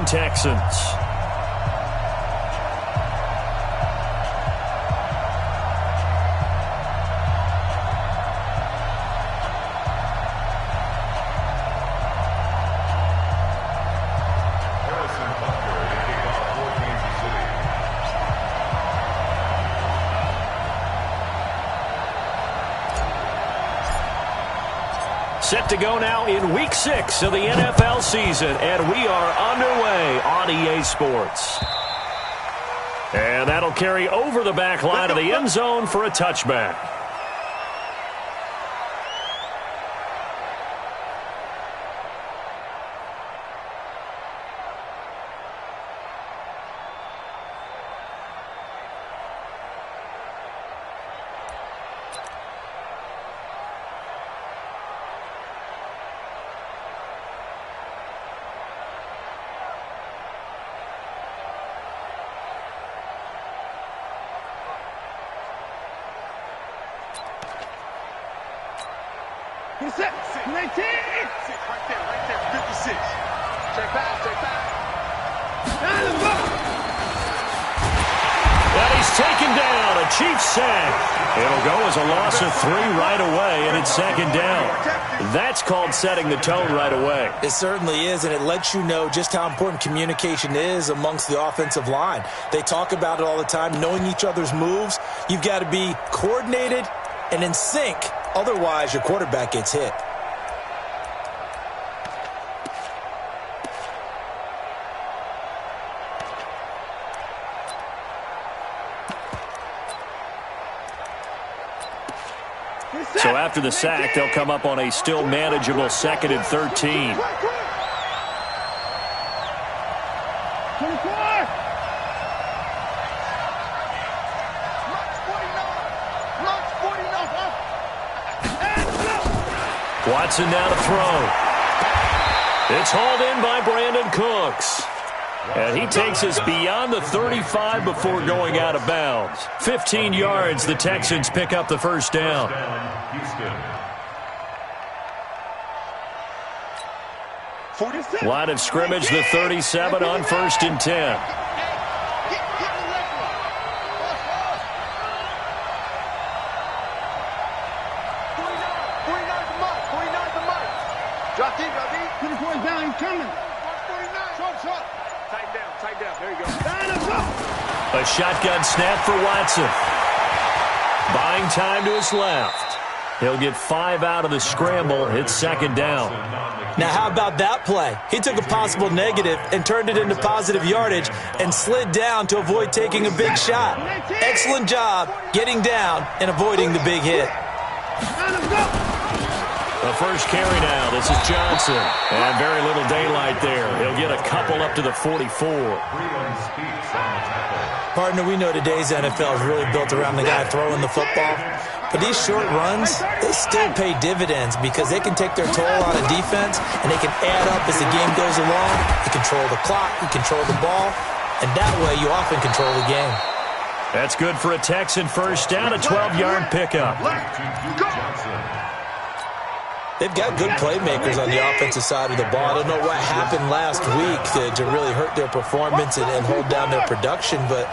Texans. Set to go now in Week 6 of the NFL season, and we are underway on EA Sports. And that'll carry over the back line of the end zone for a touchback. Set. 19. Right there. 56. Check back. And he's taken down. A Chiefs sack. It'll go as a loss of 3 right away, and it's second down. That's called setting the tone right away. It certainly is, and it lets you know just how important communication is amongst the offensive line. They talk about it all the time, knowing each other's moves. You've got to be coordinated and in sync. Otherwise, your quarterback gets hit. So after the sack, they'll come up on a still manageable 2nd and 13. Watson now to throw. It's hauled in by Brandon Cooks. And he takes us beyond the 35 before going out of bounds. 15 yards, the Texans pick up the first down. Line of scrimmage, the 37 on 1st and 10. A shotgun snap for Watson. Buying time to his left. He'll get 5 out of the scramble. It's second down. Now, how about that play? He took a possible negative and turned it into positive yardage and slid down to avoid taking a big shot. Excellent job getting down and avoiding the big hit. The first carry now. This is Johnson. And very little daylight there. He'll get a couple up to the 44. Partner, we know today's NFL is really built around the guy throwing the football. But these short runs, they still pay dividends because they can take their toll on a defense and they can add up as the game goes along. You control the clock, you control the ball, and that way you often control the game. That's good for a Texan first down, a 12-yard pickup. They've got good playmakers on the offensive side of the ball. I don't know what happened last week to really hurt their performance and hold down their production, but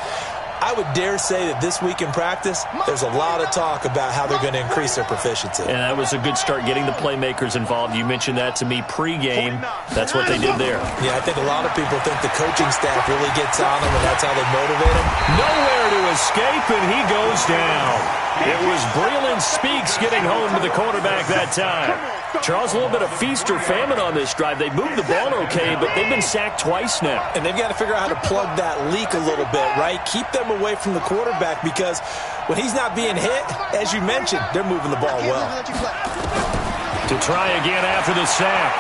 I would dare say that this week in practice, there's a lot of talk about how they're going to increase their proficiency. And that was a good start, getting the playmakers involved. You mentioned that to me pregame. That's what they did there. Yeah, I think a lot of people think the coaching staff really gets on them, and that's how they motivate them. Nowhere to escape, and he goes down. It was Breland Speaks getting home to the quarterback that time. Charles, a little bit of feast or famine on this drive. They moved the ball okay, but they've been sacked twice now. And they've got to figure out how to plug that leak a little bit, right? Keep them away from the quarterback because when he's not being hit, as you mentioned, they're moving the ball well. To try again after the sack.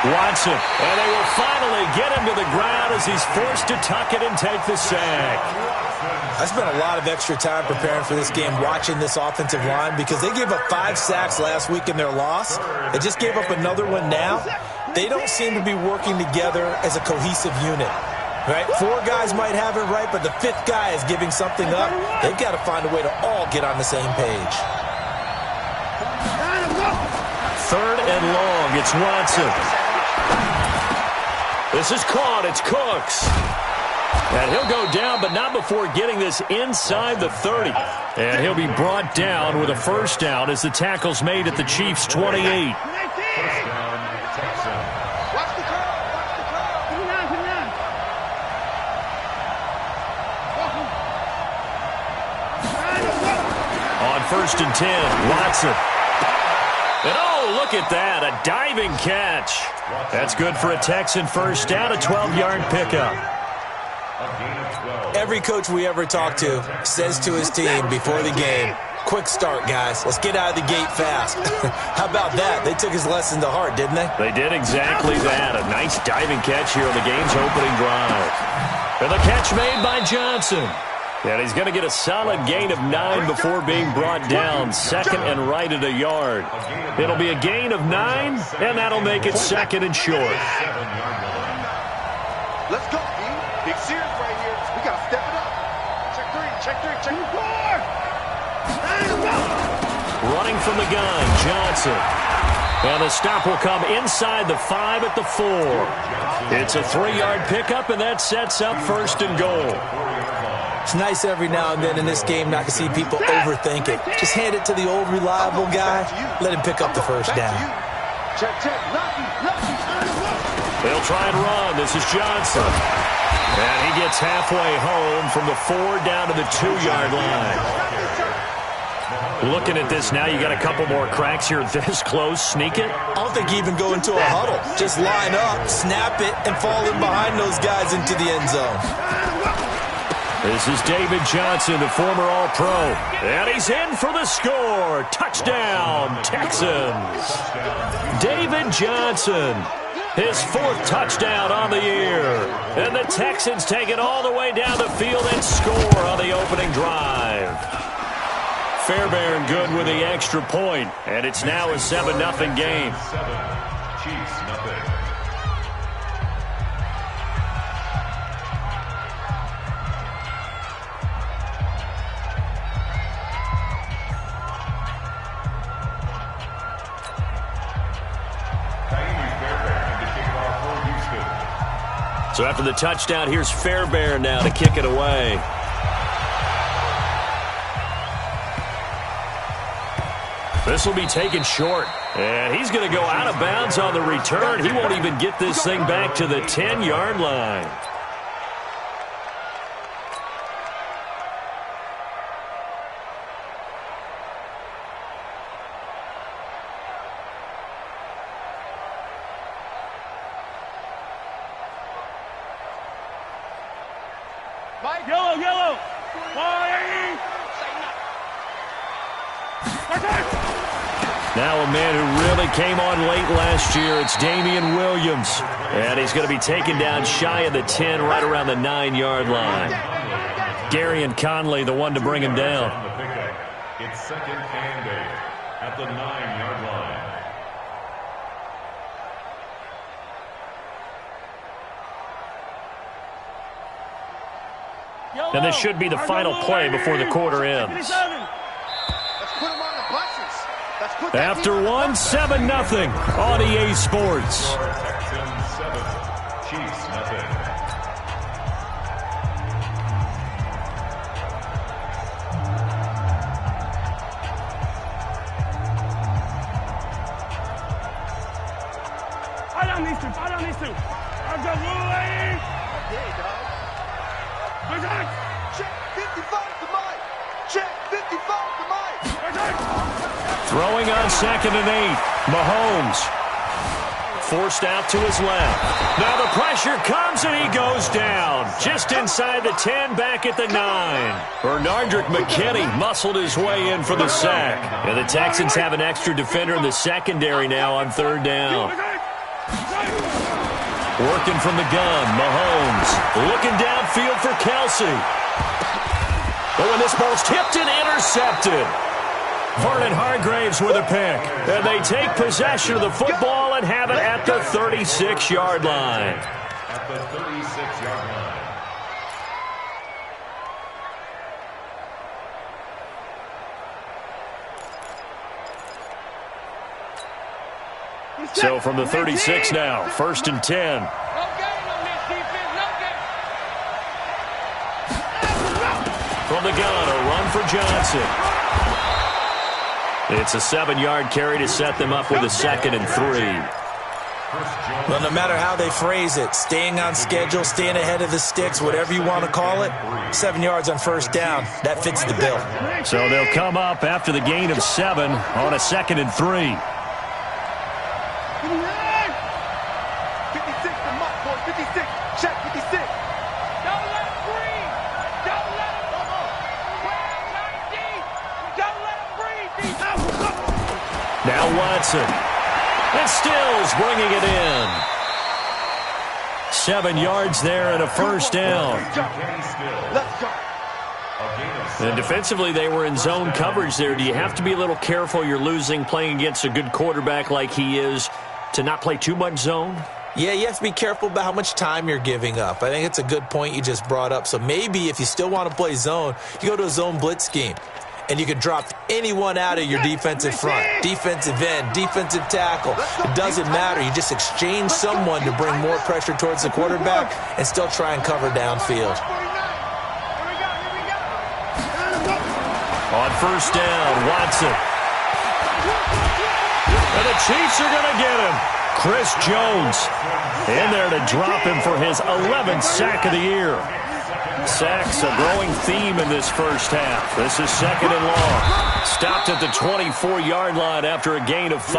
Watson, and they will finally get him to the ground as he's forced to tuck it and take the sack. I spent a lot of extra time preparing for this game watching this offensive line because they gave up 5 sacks last week in their loss. They just gave up another one now. They don't seem to be working together as a cohesive unit. Right? 4 guys might have it right, but the 5th guy is giving something up. They've got to find a way to all get on the same page. 3rd and long. It's Watson. This is caught. It's Cooks. And he'll go down, but not before getting this inside the 30. And he'll be brought down with a first down as the tackle's made at the Chiefs' 28. On 1st and 10, Watson. And oh, look at that, a diving catch. That's good for a Texan first down, a 12-yard pickup. Every coach we ever talk to says to his team before the game, quick start, guys. Let's get out of the gate fast. How about that? They took his lesson to heart, didn't they? They did exactly that. A nice diving catch here on the game's opening drive. And the catch made by Johnson. And he's going to get a solid gain of 9 before being brought down. Second and right at a yard. It'll be a gain of 9, and that'll make it second and short. Let's go, D. Big series right here. We got to step it up. Check 3. Running from the gun, Johnson. And the stop will come inside the 5 at the 4. It's a 3-yard pickup, and that sets up first and goal. It's nice every now and then in this game not to see people overthink it. Just hand it to the old reliable guy. Let him pick up the first down. Check. They'll try and run. This is Johnson. And he gets halfway home from the 4 down to the 2-yard line. Looking at this now, you got a couple more cracks here this close. Sneak it. I don't think even go into a huddle. Just line up, snap it, and fall in behind those guys into the end zone. This is David Johnson, the former All-Pro. And he's in for the score. Touchdown, Texans. David Johnson, his 4th touchdown on the year. And the Texans take it all the way down the field and score on the opening drive. Fairbairn good with the extra point, and it's now a 7-0 game. Chiefs, nothing. So after the touchdown, here's Fairbairn now to kick it away. This will be taken short. And he's going to go out of bounds on the return. He won't even get this thing back to the 10-yard line. Yellow. Now a man who really came on late last year, it's Damian Williams. And he's going to be taken down shy of the 10, right around the 9-yard line. Gary and Conley, the one to bring him down. It's second and 8 at the 9-yard line. And this should be the final play before the quarter ends. After 1, 7-0 on EA Sports. Texans 7, Chiefs nothing. Fight on these two. I've got Louie. Okay, dog. Check 55 to Mike. Check 55 to Mike. Throwing on 2nd and 8. Mahomes forced out to his left. Now the pressure comes and he goes down. Just inside the 10, back at the 9. Bernardrick McKinney muscled his way in for the sack. And the Texans have an extra defender in the secondary now on 3rd down. Working from the gun, Mahomes looking downfield for Kelsey. Oh, and this ball's tipped and intercepted. Vernon Hargraves with a pick. And they take possession of the football and have it at the 36-yard line. At the 36-yard line. So from the 36 now, 1st and 10. From the gun, a run for Johnson. It's a 7-yard carry to set them up with a 2nd and 3. Well, no matter how they phrase it, staying on schedule, staying ahead of the sticks, whatever you want to call it, 7 yards on first down, that fits the bill. So they'll come up after the gain of 7 on a 2nd and 3. 56 to Mutt, boy, 56. Check 56. Don't let him breathe. Don't let him Don't let him breathe. Now Watson. And Stills bringing it in. 7 yards there and a first down. Let's go. And defensively, they were in zone coverage there. Do you have to be a little careful? You're losing, playing against a good quarterback like he is, to not play too much zone? Yeah, you have to be careful about how much time you're giving up. I think it's a good point you just brought up. So maybe if you still want to play zone, you go to a zone blitz scheme. And you can drop anyone out of your defensive front, defensive end, defensive tackle. It doesn't matter. You just exchange someone to bring more pressure towards the quarterback and still try and cover downfield. On first down, Watson. And the Chiefs are going to get him. Chris Jones in there to drop him for his 11th sack of the year. Sacks a growing theme in this first half. This is 2nd and long. Stopped at the 24-yard line after a gain of 5.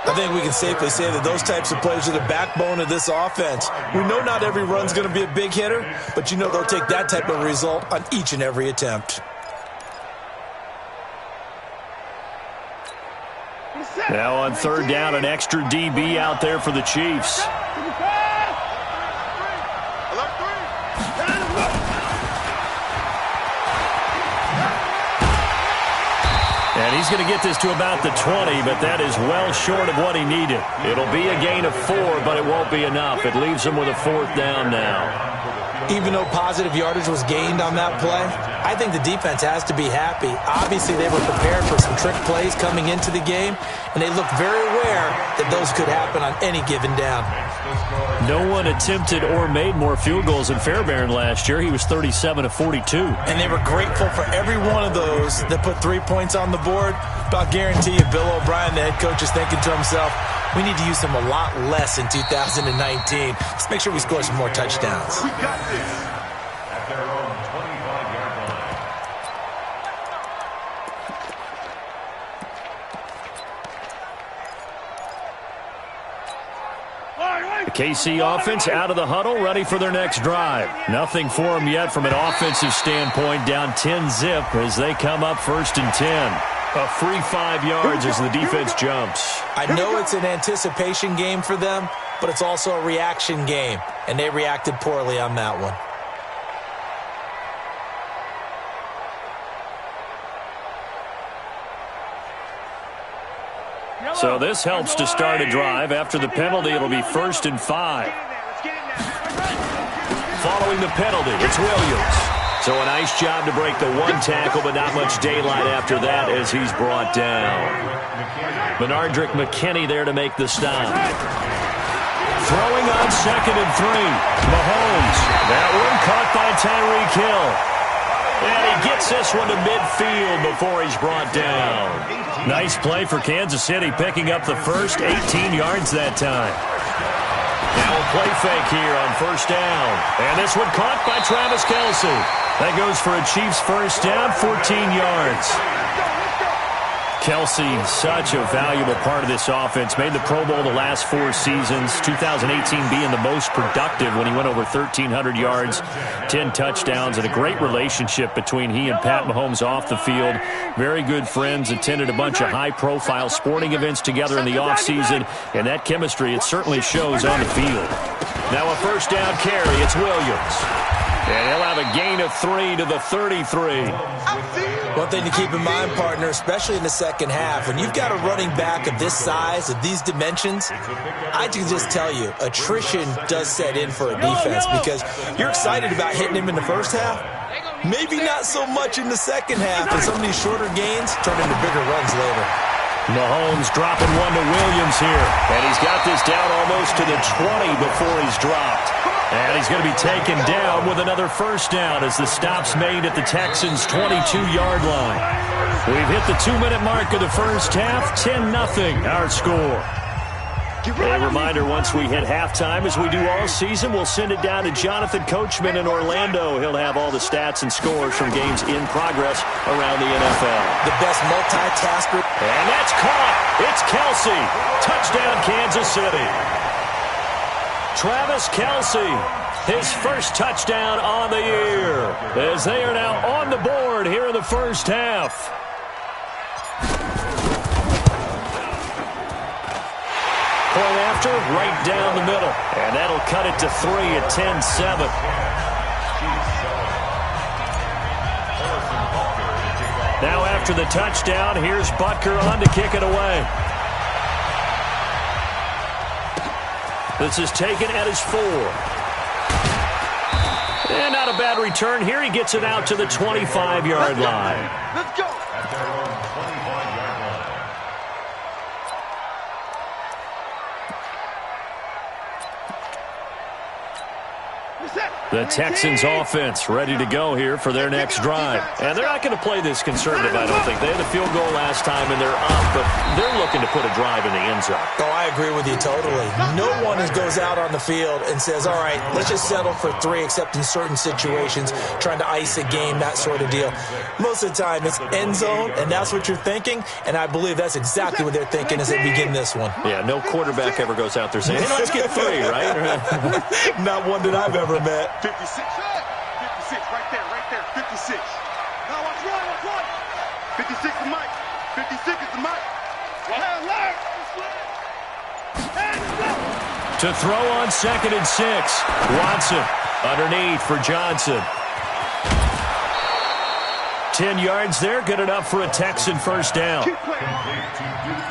I think we can safely say that those types of plays are the backbone of this offense. We know not every run's going to be a big hitter, but you know they'll take that type of result on each and every attempt. Now on third down, an extra DB out there for the Chiefs. And he's going to get this to about the 20, but that is well short of what he needed. It'll be a gain of 4, but it won't be enough. It leaves him with a 4th down now. Even though positive yardage was gained on that play, I think the defense has to be happy. Obviously, they were prepared for some trick plays coming into the game, and they looked very aware that those could happen on any given down. No one attempted or made more field goals than Fairbairn last year. He was 37 of 42. And they were grateful for every one of those that put 3 points on the board. But I'll guarantee you, Bill O'Brien, the head coach, is thinking to himself, we need to use them a lot less in 2019. Let's make sure we score some more touchdowns. We got this. At their own 25-yard line. The KC offense out of the huddle, ready for their next drive. Nothing for them yet from an offensive standpoint, down 10-zip as they come up 1st and 10. A free 5 yards as the defense jumps. I know it's an anticipation game for them, but it's also a reaction game, and they reacted poorly on that one. So this helps to start a drive. After the penalty, it'll be 1st and 5. Following the penalty, it's Williams. So a nice job to break the 1 tackle, but not much daylight after that as he's brought down. Benardrick McKinney there to make the stop. Throwing on 2nd and 3. Mahomes. That one caught by Tyreek Hill. And he gets this one to midfield before he's brought down. Nice play for Kansas City, picking up the first 18 yards that time. Now a play fake here on 1st down. And this one caught by Travis Kelce. That goes for a Chiefs first down, 14 yards. Kelce, such a valuable part of this offense. Made the Pro Bowl the last 4 seasons. 2018 being the most productive when he went over 1,300 yards, 10 touchdowns, and a great relationship between he and Pat Mahomes off the field. Very good friends, attended a bunch of high-profile sporting events together in the offseason, and that chemistry, it certainly shows on the field. Now a 1st down carry, it's Williams. And he'll have a gain of 3 to the 33. One thing to keep in mind, partner, especially in the second half, when you've got a running back of this size, of these dimensions, I can just tell you, attrition does set in for a defense because you're excited about hitting him in the first half. Maybe not so much in the second half, and some of these shorter gains turn into bigger runs later. Mahomes dropping one to Williams here, and he's got this down almost to the 20 before he's dropped. And he's going to be taken down with another first down as the stop's made at the Texans' 22-yard line. We've hit the 2-minute mark of the first half, 10-0 our score. A reminder, once we hit halftime, as we do all season, we'll send it down to Jonathan Coachman in Orlando. He'll have all the stats and scores from games in progress around the NFL. The best multitasker. And that's caught. It's Kelsey. Touchdown, Kansas City. Travis Kelsey, his first touchdown on the year, as they are now on the board here in the first half. Point after, right down the middle. And that'll cut it to 3 at 10-7. Now after the touchdown, here's Butker on to kick it away. This is taken at his 4. And not a bad return here. He gets it out to the 25-yard line. Let's go. The Texans offense ready to go here for their next drive. And they're not going to play this conservative, I don't think. They had a field goal last time, and they're up, but they're looking to put a drive in the end zone. Oh, I agree with you totally. No one goes out on the field and says, all right, let's just settle for 3, except in certain situations, trying to ice a game, that sort of deal. Most of the time, it's end zone, and that's what you're thinking, and I believe that's exactly what they're thinking as they begin this one. Yeah, no quarterback ever goes out there saying, hey, let's get 3, right? Not one that I've ever met. 56, right there, 56. Now watch one. 56 is Mike. 56 is the Mike. To throw on 2nd and 6. Watson underneath for Johnson. 10 yards there, good enough for a Texan first down.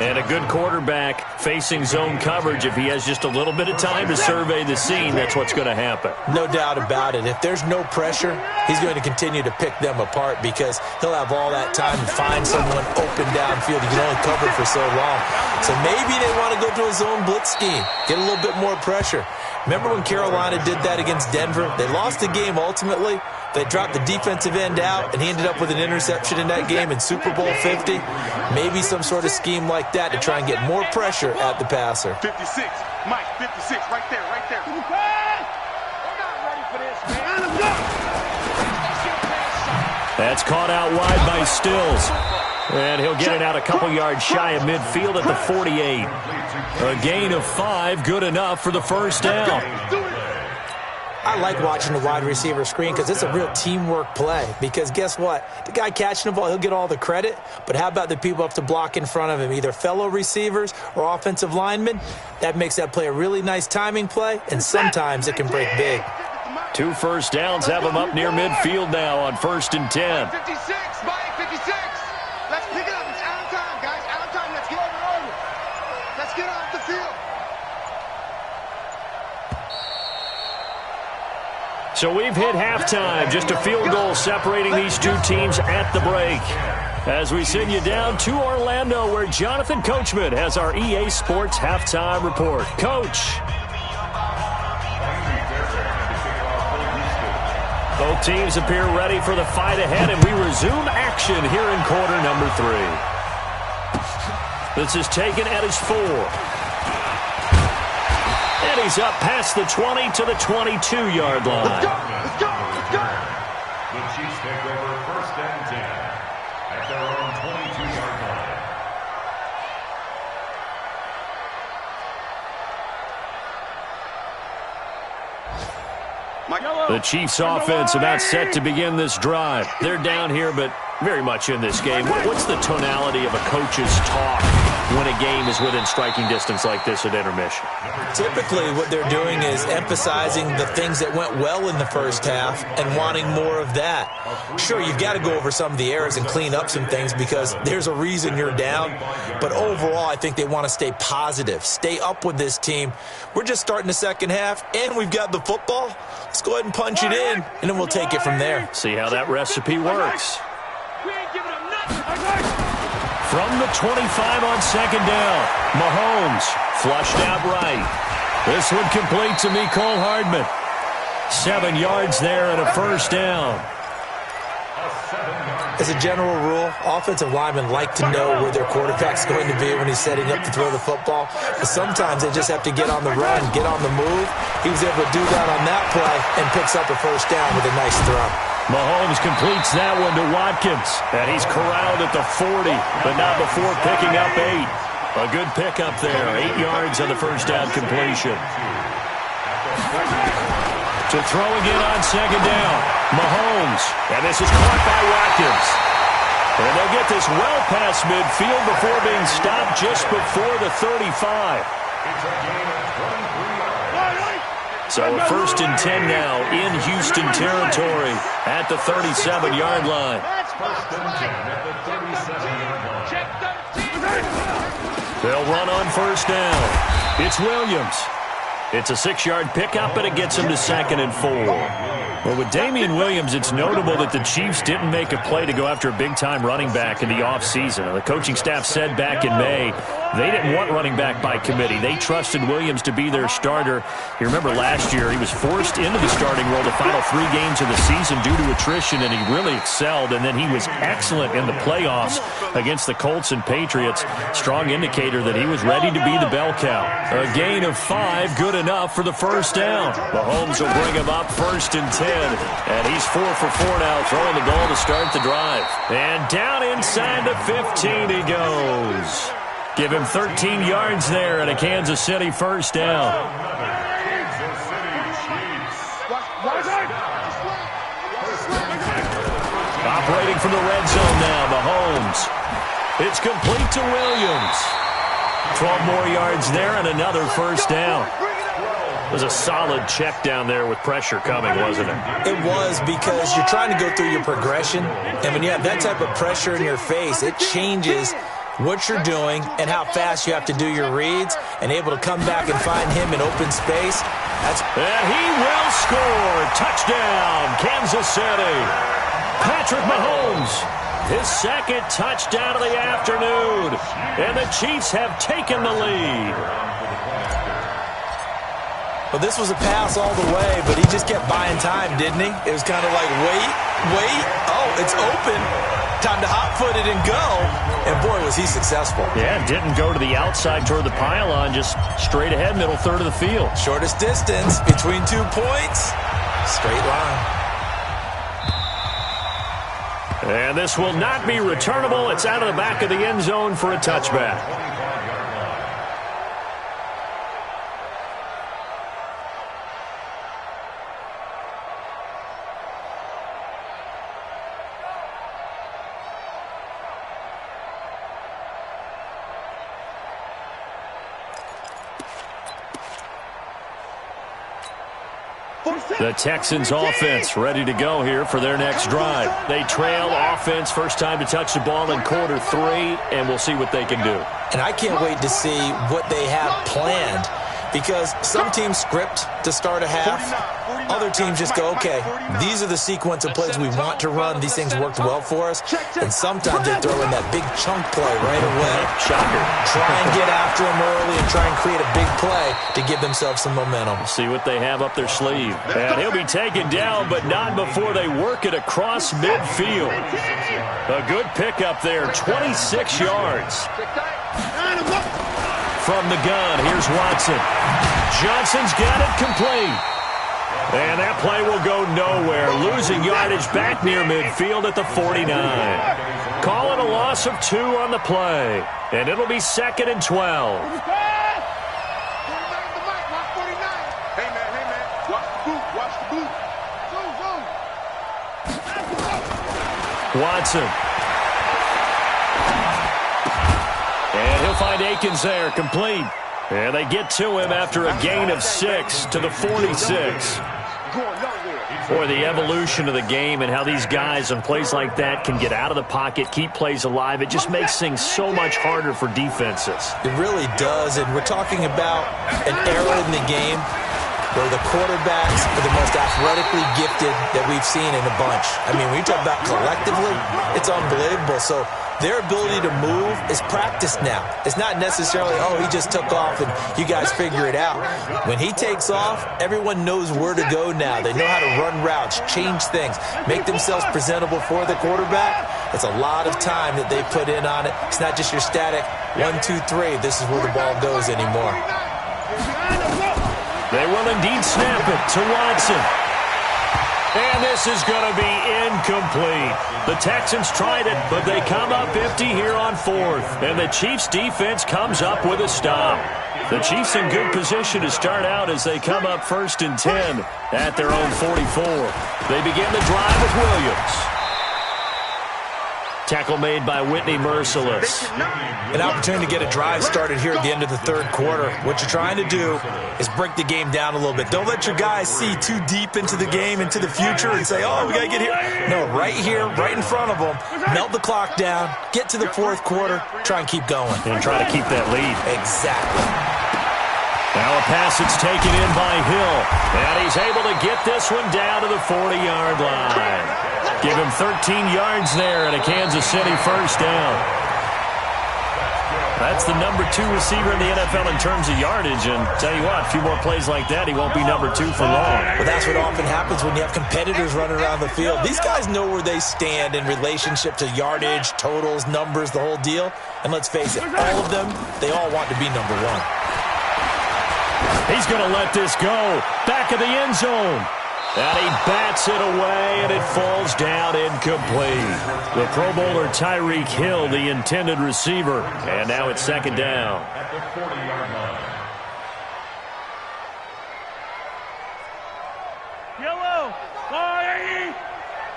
And a good quarterback facing zone coverage. If he has just a little bit of time to survey the scene, that's what's going to happen. No doubt about it. If there's no pressure, he's going to continue to pick them apart because he'll have all that time to find someone open downfield. He can only cover for so long. So maybe they want to go to a zone blitz scheme, get a little bit more pressure. Remember when Carolina did that against Denver? They lost the game ultimately. They dropped the defensive end out, and he ended up with an interception in that game in Super Bowl 50. Maybe some sort of scheme like that to try and get more pressure at the passer. 56, Mike, 56, right there. We're not ready for this, man. That's caught out wide by Stills. And he'll get it out a couple yards shy of midfield at the 48. A gain of 5, good enough for the first down. I like watching the wide receiver screen because it's a real teamwork play. Because guess what? The guy catching the ball, he'll get all the credit. But how about the people up to block in front of him, either fellow receivers or offensive linemen? That makes that play a really nice timing play, and sometimes it can break big. 2 first downs have him up near midfield now on 1st and 10. 56, Mike, 56. Let's pick it up. It's out of time, guys. Out of time. Let's get over. Let's get off the field. So we've hit halftime. Just a field goal separating these two teams at the break. As we send you down to Orlando, where Jonathan Coachman has our EA Sports halftime report. Coach. Both teams appear ready for the fight ahead, and we resume action here in quarter number 3. This is taken at his 4. And he's up past the 20 to the 22-yard line. Let's go. The Chiefs take over 1st and 10 at their own 22-yard line. The Chiefs offense about set to begin this drive. They're down here, but very much in this game. What's the tonality of a coach's talk when a game is within striking distance like this at intermission? Typically, what they're doing is emphasizing the things that went well in the first half and wanting more of that. Sure, you've got to go over some of the errors and clean up some things because there's a reason you're down. But overall, I think they want to stay positive, stay up with this team. We're just starting the second half, and we've got the football. Let's go ahead and punch it in, and then we'll take it from there. See how that recipe works. We ain't giving them nothing. From the 25 on 2nd down, Mahomes flushed out right. This one complete to Mecole Hardman. 7 yards there and a first down. As a general rule, offensive linemen like to know where their quarterback's going to be when he's setting up to throw the football. But sometimes they just have to get on the run, get on the move. He was able to do that on that play and picks up a first down with a nice throw. Mahomes completes that one to Watkins. And he's corralled at the 40, but not before picking up 8. A good pickup there, 8 yards on the first down completion. To throw again on second down, Mahomes. And this is caught by Watkins. And they'll get this well past midfield before being stopped just before the 35. So a 1st and 10 now in Houston territory at the 37-yard line. They'll run on first down. It's Williams. It's a 6-yard pickup, and it gets him to 2nd and 4. Well, with Damian Williams, it's notable that the Chiefs didn't make a play to go after a big-time running back in the offseason. The coaching staff said back in May they didn't want running back by committee. They trusted Williams to be their starter. You remember last year he was forced into the starting role the final 3 games of the season due to attrition, and he really excelled. And then he was excellent in the playoffs against the Colts and Patriots. Strong indicator that he was ready to be the bell cow. A gain of 5, good enough for the first down. Mahomes will bring him up 1st and 10. And he's 4 for 4 now, throwing the ball to start the drive. And down inside the 15 he goes. Give him 13 yards there and a Kansas City first down. Operating from the red zone now, Mahomes. It's complete to Williams. 12 more yards there and another first down. It was a solid check down there with pressure coming, wasn't it? It was, because you're trying to go through your progression, and when you have that type of pressure in your face, it changes what you're doing and how fast you have to do your reads, and able to come back and find him in open space. And he will score. Touchdown, Kansas City. Patrick Mahomes, his 2nd touchdown of the afternoon. And the Chiefs have taken the lead. Well, this was a pass all the way, but he just kept buying time, didn't he? It was kind of like, wait. Oh, it's open. Time to hot-foot it and go. And, boy, was he successful. Yeah, didn't go to the outside toward the pylon, just straight ahead, middle third of the field. Shortest distance between 2 points. Straight line. And this will not be returnable. It's out of the back of the end zone for a touchback. The Texans offense ready to go here for their next drive. They trail offense, first time to touch the ball in quarter 3, and we'll see what they can do. And I can't wait to see what they have planned, because some teams script to start a half. Other teams just go, okay, these are the sequence of plays we want to run. These things worked well for us. And sometimes they throw in that big chunk play right away. Shocker. Try and get after them early and try and create a big play to give themselves some momentum. See what they have up their sleeve. And he'll be taken down, but not before they work it across midfield. A good pickup there, 26 yards. From the gun, here's Watson. Johnson's got it complete. And that play will go nowhere. Losing yardage back near midfield at the 49. Call it a loss of 2 on the play. And it'll be 2nd and 12. Hey, man. Watch the boot. Watson. And he'll find Akins there, complete. And they get to him after a gain of 6 to the 46. Boy, the evolution of the game and how these guys on plays like that can get out of the pocket, keep plays alive, it just makes things so much harder for defenses. It really does, and we're talking about an era in the game where the quarterbacks are the most athletically gifted that we've seen in a bunch. I mean, when you talk about collectively, it's unbelievable. So their ability to move is practiced now. It's not necessarily, oh, he just took off and you guys figure it out. When he takes off, everyone knows where to go now. They know how to run routes, change things, make themselves presentable for the quarterback. It's a lot of time that they put in on it. It's not just your static 1, 2, 3. This is where the ball goes anymore. They will indeed snap it to Watson. And this is going to be incomplete. The Texans tried it, but they come up empty here on 4th. And the Chiefs defense comes up with a stop. The Chiefs in good position to start out as they come up 1st and 10 at their own 44. They begin the drive with Williams. Tackle made by Whitney Merciless. An opportunity to get a drive started here at the end of the 3rd quarter. What you're trying to do is break the game down a little bit. Don't let your guys see too deep into the game, into the future, and say, oh, we got to get here. No, right here, right in front of them. Melt the clock down, get to the 4th quarter, try and keep going. And try to keep that lead. Exactly. Now a pass that's taken in by Hill. And he's able to get this one down to the 40-yard line. Give him 13 yards there and a Kansas City 1st down. That's the number 2 receiver in the NFL in terms of yardage. And tell you what, a few more plays like that, he won't be number 2 for long. Well, that's what often happens when you have competitors running around the field. These guys know where they stand in relationship to yardage, totals, numbers, the whole deal. And let's face it, all of them, they all want to be number 1. He's going to let this go. Back of the end zone. And he bats it away, and it falls down incomplete. The Pro Bowler Tyreek Hill, the intended receiver. And now it's 2nd down. At the 40-yard line. Yellow.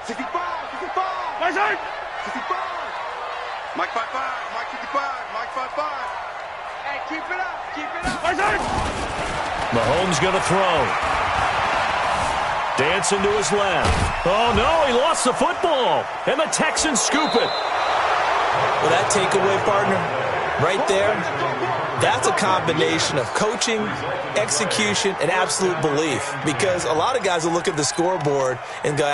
65. 65. My side. 65. Mike 55. Mike 55. Mike 55. Hey, keep it up. Keep it up. My side. Mahomes going to throw. Dancing to his left. Oh, no, he lost the football. And the Texans scoop it. Well, that takeaway, partner, right there, that's a combination of coaching, execution, and absolute belief. Because a lot of guys will look at the scoreboard and go,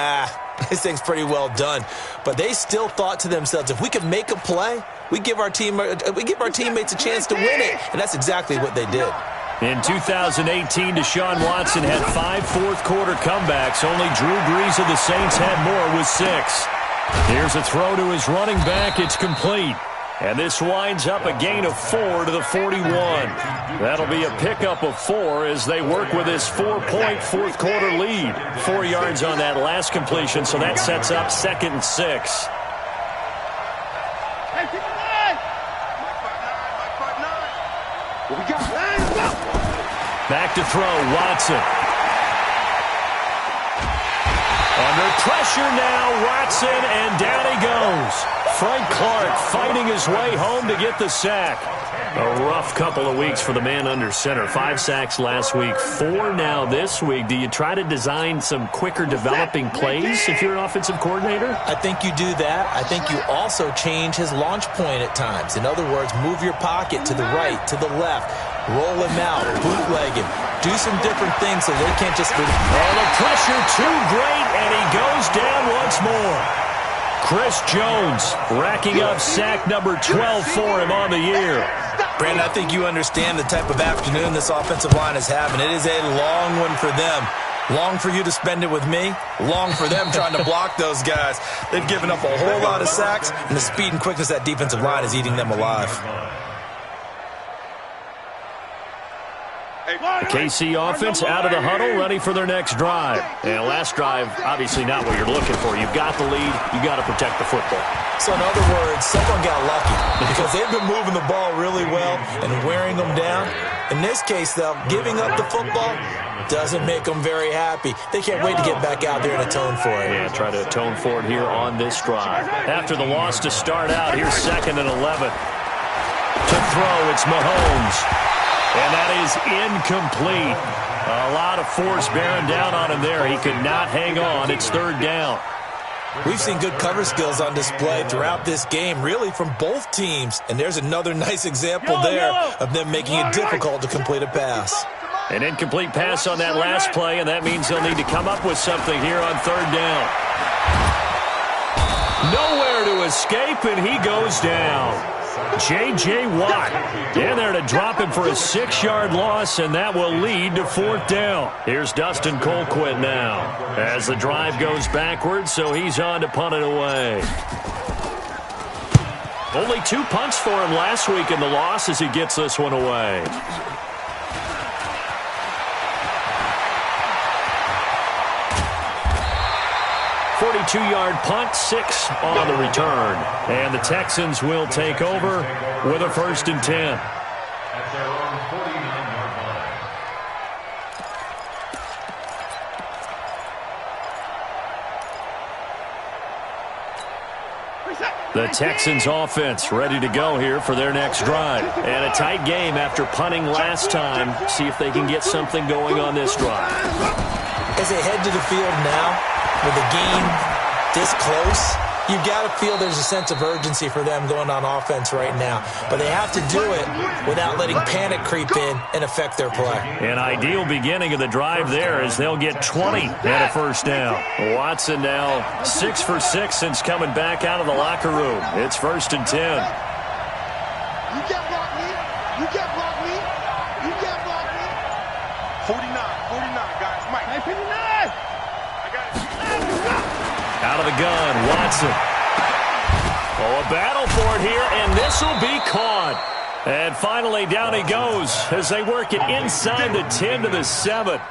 this thing's pretty well done. But they still thought to themselves, if we could make a play, we give our teammates a chance to win it. And that's exactly what they did. In 2018, Deshaun Watson had 5 fourth-quarter comebacks. Only Drew Brees of the Saints had more with 6. Here's a throw to his running back. It's complete. And this winds up a gain of 4 to the 41. That'll be a pickup of 4 as they work with this 4-point fourth-quarter lead. 4 yards on that last completion, so that sets up 2nd and 6. Back to throw, Watson. Under pressure now, Watson, and down he goes. Frank Clark fighting his way home to get the sack. A rough couple of weeks for the man under center. 5 sacks last week, 4 now this week. Do you try to design some quicker developing plays if you're an offensive coordinator? I think you do that. I think you also change his launch point at times. In other words, move your pocket to the right, to the left. Roll him out, bootleg him. Do some different things so they can't just... Oh, the pressure too great, and he goes down once more. Chris Jones racking up sack number 12 for him on the year. Brandon, I think you understand the type of afternoon this offensive line is having. It is a long one for them. Long for you to spend it with me. Long for them trying to block those guys. They've given up a whole lot of sacks, and the speed and quickness of that defensive line is eating them alive. The KC offense out of the huddle, ready for their next drive. And last drive, obviously not what you're looking for. You've got the lead. You've got to protect the football. So in other words, someone got lucky because they've been moving the ball really well and wearing them down. In this case, though, giving up the football doesn't make them very happy. They can't wait to get back out there and atone for it. Yeah, try to atone for it here on this drive. After the loss to start out, here's 2nd and 11. To throw, it's Mahomes. And that is incomplete. A lot of force bearing down on him there. He could not hang on. It's 3rd down. We've seen good cover skills on display throughout this game, really from both teams. And there's another nice example there of them making it difficult to complete a pass. An incomplete pass on that last play, and that means they'll need to come up with something here on 3rd down. Nowhere to escape, and he goes down. J.J. Watt in there to drop him for a 6-yard loss, and that will lead to 4th down. Here's Dustin Colquitt now as the drive goes backwards, so he's on to punt it away. Only 2 punts for him last week in the loss as he gets this one away. .42-yard punt, 6 on the return. And the Texans will take over with a 1st and 10. At their own 49-yard line. The Texans offense ready to go here for their next drive. And a tight game after punting last time. See if they can get something going on this drive. As they head to the field now, with the game this close, you've got to feel there's a sense of urgency for them going on offense right now. But they have to do it without letting panic creep in and affect their play. An ideal beginning of the drive there as they'll get 20 and a 1st down. Watson now 6 for 6 since coming back out of the locker room. It's 1st and 10. You can't block me. You can't block me. You can't block me. 49, guys. Mike. 59. Out of the gun, Watson. Oh, a battle for it here, and this will be caught. And finally, down he goes as they work it inside the 10 to the 7.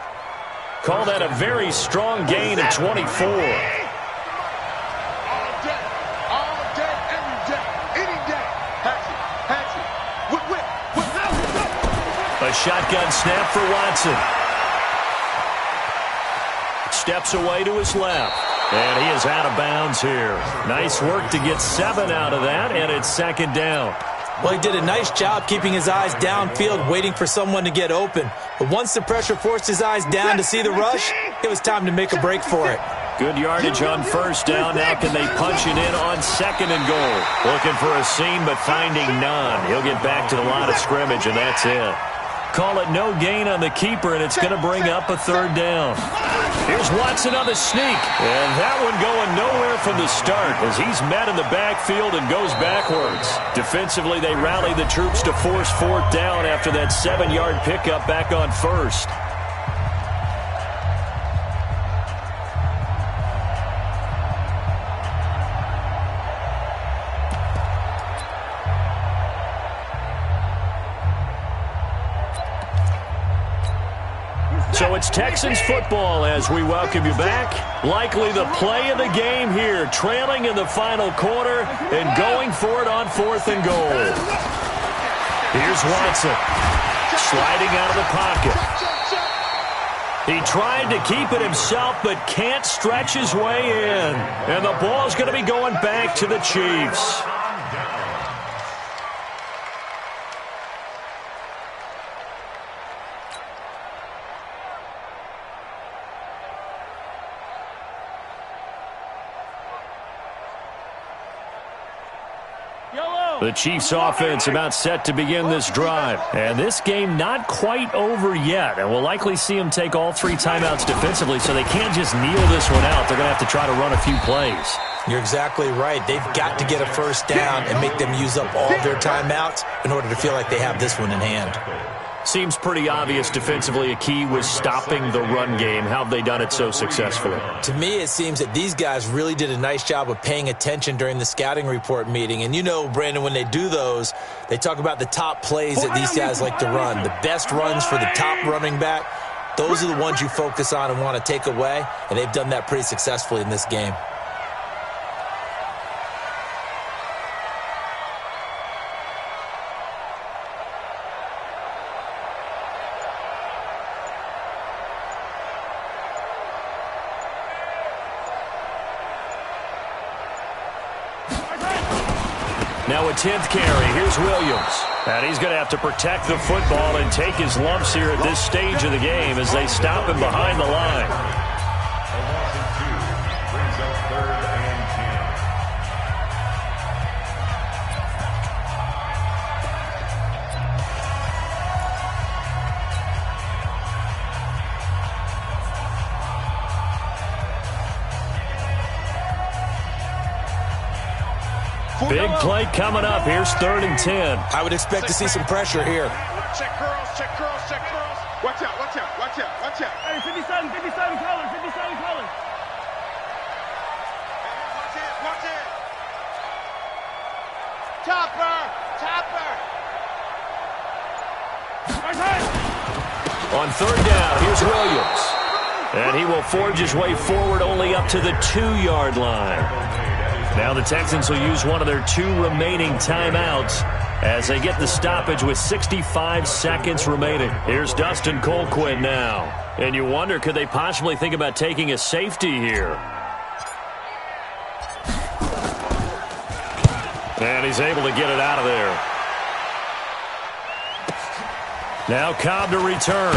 Call that a very strong gain of 24. All day, every day, any day. Hatchet. Whip. A shotgun snap for Watson. Steps away to his left. And he is out of bounds here. Nice work to get 7 out of that, and it's 2nd down. Well, he did a nice job keeping his eyes downfield, waiting for someone to get open. But once the pressure forced his eyes down to see the rush, it was time to make a break for it. Good yardage on 1st down. Now can they punch it in on 2nd and goal? Looking for a seam, but finding none. He'll get back to the line of scrimmage, and that's it. Call it no gain on the keeper, and it's going to bring up a 3rd down. Here's Watson on the sneak, and that one going nowhere from the start as he's met in the backfield and goes backwards. Defensively, they rally the troops to force 4th down after that 7-yard pickup back on 1st. So it's Texans football as we welcome you back. Likely the play of the game here, trailing in the final quarter and going for it on 4th and goal. Here's Watson, sliding out of the pocket. He tried to keep it himself, but can't stretch his way in. And the ball's going to be going back to the Chiefs. The Chiefs offense about set to begin this drive. And this game not quite over yet. And we'll likely see them take all 3 timeouts defensively, so they can't just kneel this one out. They're going to have to try to run a few plays. You're exactly right. They've got to get a 1st down and make them use up all their timeouts in order to feel like they have this one in hand. Seems pretty obvious defensively a key was stopping the run game. How have they done it so successfully? To me, it seems that these guys really did a nice job of paying attention during the scouting report meeting. And you know, Brandon, when they do those, they talk about the top plays that these guys like to run. The best runs for the top running back, those are the ones you focus on and want to take away. And they've done that pretty successfully in this game. Now a 10th carry. Here's Williams. And he's going to have to protect the football and take his lumps here at this stage of the game as they stop him behind the line. A loss of 2 brings up 3rd and 10. Big play coming up. Here's 3rd and 10. I would expect to see some pressure here. Check girls, check girls, check girls. Watch out, watch out, watch out, watch out. Hey, 57 colors, 57 colors. Watch it, watch it. Chopper. On 3rd down, here's Williams. And he will forge his way forward only up to the 2-yard line. Now the Texans will use one of their 2 remaining timeouts as they get the stoppage with 65 seconds remaining. Here's Dustin Colquitt now. And you wonder, could they possibly think about taking a safety here? And he's able to get it out of there. Now Cobb to return.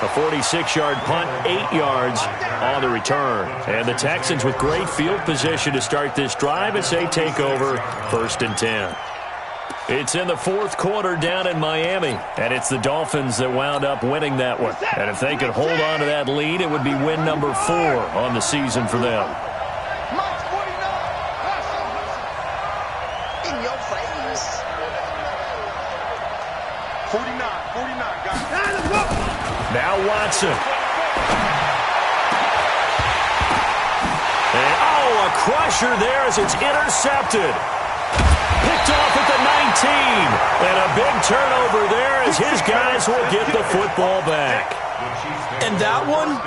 A 46-yard punt, 8 yards on the return. And the Texans with great field position to start this drive as they take over 1st and 10. It's in the 4th quarter down in Miami, and it's the Dolphins that wound up winning that one. And if they could hold on to that lead, it would be win number 4 on the season for them. In your face. 49, guys. Now Watson. And, a crusher there as it's intercepted. Picked off at the 19. And a big turnover there as his guys will get the football back. And that one,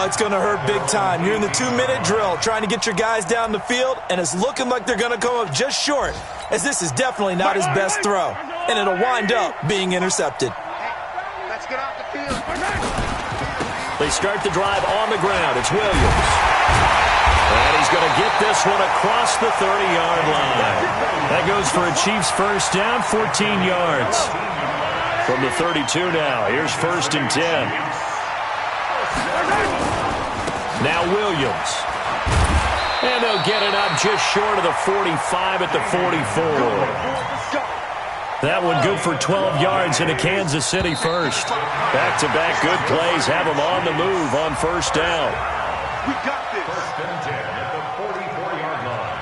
it's going to hurt big time. You're in the 2-minute drill trying to get your guys down the field, and it's looking like they're going to come up just short, as this is definitely not his best throw, and it'll wind up being intercepted. Let's get off the field. They start the drive on the ground. It's Williams. And he's going to get this one across the 30-yard line. That goes for a Chiefs first down, 14 yards. From the 32 now, here's 1st and 10. Now Williams. And they'll get it up just short of the 45 at the 44. That one good for 12 yards in a Kansas City first. Back-to-back good plays have them on the move on 1st down. We got this. 1st and 10 at the 44-yard line.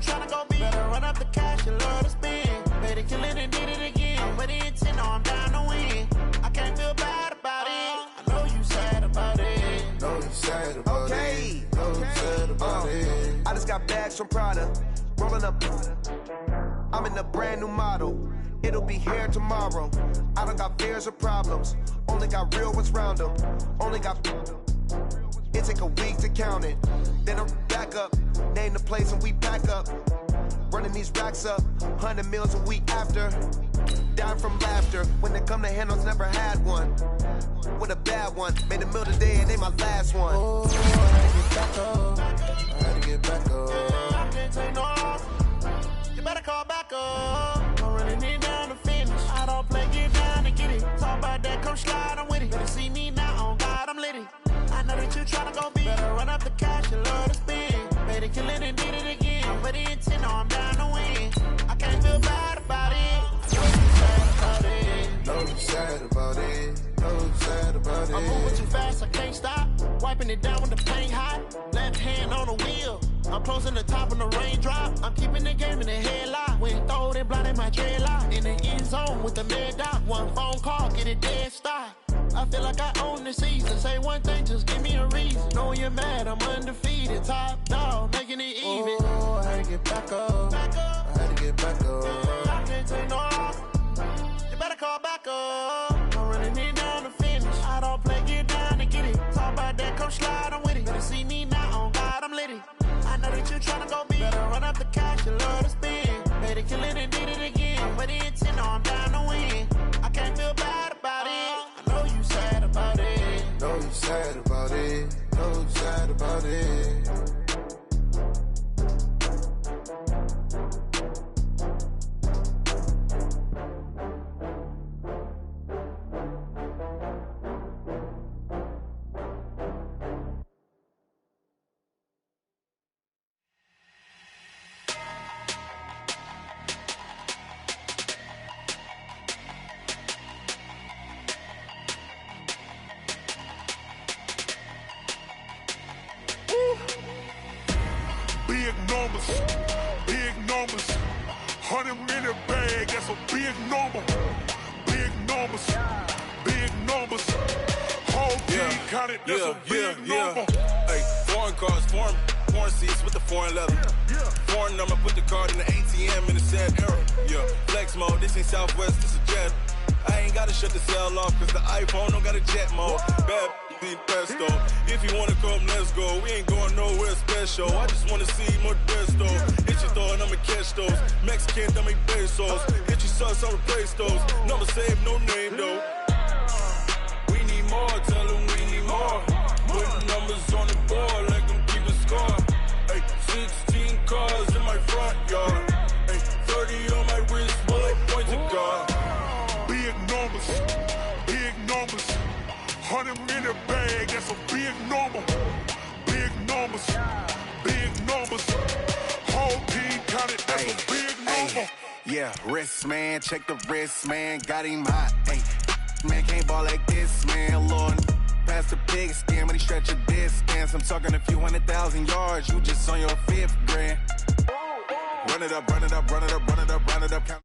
tryna go be. Better run up the cash, you love to spend. Better kill it and did it again. But the intent, no, I'm down to win. I can't feel bad about it. I know you sad about it. Know you sad about it. Know you sad about it. I just got bags from Prada. Rolling up. I'm in a brand new model. It'll be here tomorrow. I don't got fears or problems. Only got real ones round them. Only got. It take a week to count it. Then I'm back up. Name the place and we pack up. Running these racks up. 100 meals a week after. Dying from laughter. When they come to handles, never had one. With a bad one. Made a meal today and they my last one. Oh, I had to get back up. I can't take no loss. You better call back up. I'm running it down to finish. I don't play, get down to get it. Talk about that, come slide, I'm with it. Better see me now, on God, I'm lit it. I know that you tryna go be. Better run up the cash, you love to spend. Better kill it and did it again. But the intent, no, I'm down to win. I can't feel bad about it. Know you sad about it. Know you sad about it. I'm moving too fast, I can't stop. Wiping it down when the paint hot. Left hand on the wheel. I'm closing the top when the raindrop. I'm keeping the game in the headlock. When throwed and blinded my dreadlock. In the end zone with the mad dot. One phone call, get it dead stop. I feel like I own the season. Say one thing, just give me a reason. Knowing you're mad, I'm undefeated. Top dog, making it even. Oh, I had to get back up. I had to get back up. I can't take no loss. You better call back up. I'm running it down to finish. I don't play, get down to get it. Talk about that, come slide, I'm with it. Better see me now, on God, I'm lit it. I know that you tryna go be. Better run up the cash, you love to spend. Better kill it and did it again. But the intent, no, I'm down to win. I can't feel bad about it. I know you sad about it. Know you sad about it. Know you sad about it. Big numbers, big numbers. 100 in the bag, that's a big number. Big numbers, big numbers. Whole team counted, that's a big number. Hey, foreign cars, foreign seats with the foreign leather. Foreign number, put the card in the ATM in the sad era. Yeah, flex mode, this ain't Southwest, this is Jet. I ain't gotta shut the cell off, cause the iPhone don't got a jet mode. Bad be pesto. If you wanna come, let's go. We ain't going nowhere special. I just wanna see more pesto. Hit your throw and I'ma catch those. Mexican, dummy pesos. Hit your sauce, I'll replace those. Number save, no name though. We need more, tell them we need more. Put numbers on the board like them keeping score. Hey, 16 cars in my front yard. Hey, 30 on my wrist, more like points of God. Big numbers, big numbers. 100 in the bag, that's a big number. Big numbers, big numbers. Whole team counted, that's a big number. Yeah, wrist man, check the wrist man, got him hot. Hey, man can't ball like this, man. Lord, past the big skin, but he stretch a distance. I'm talking a few 100,000 yards, you just on your 5th grand. Run it up, run it up, run it up, run it up, run it up.